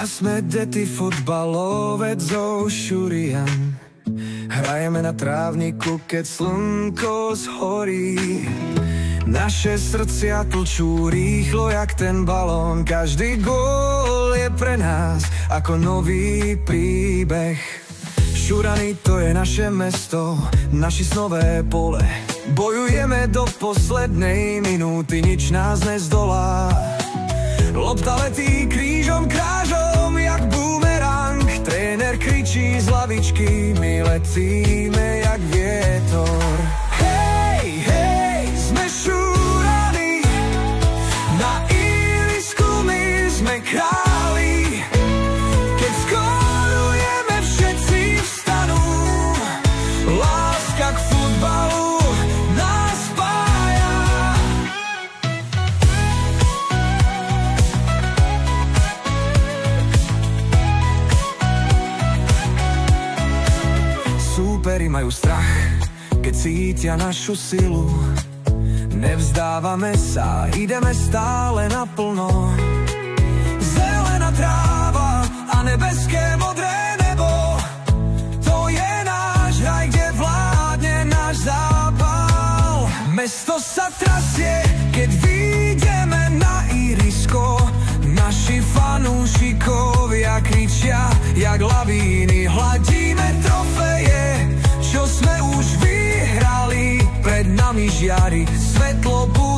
sme deti futbalovec zo Šurian. Hrajeme na trávniku, keď slnko zhorí. Naše srdcia tlčú rýchlo jak ten balón. Každý gól je pre nás ako nový príbeh. Šurany, to je naše mesto, naši snové pole. Bojujeme do poslednej minúty, nič nás nezdolá. Lopta letí krížom krážom jak bumerang. Tréner kričí z lavičky, my letíme jak vietor. Hej, hej, sme Šurany, na ihrisku my sme králi. Keď skórujeme, všetci vstanú. Láska k futbalu nás spája. Súperi majú strach, keď cítia našu silu. Nevzdávame sa, ideme stále naplno. Zelená tráva a nebeské modré nebo, to je náš raj, kde vládne náš zápal. Mesto sa trasie, keď vyjdeme na ihrisko. Naši fanúšikovia kričia jak lavíny. Hladíme trofeje, čo sme už vyhrali. Pred nami žiari svetlo bude.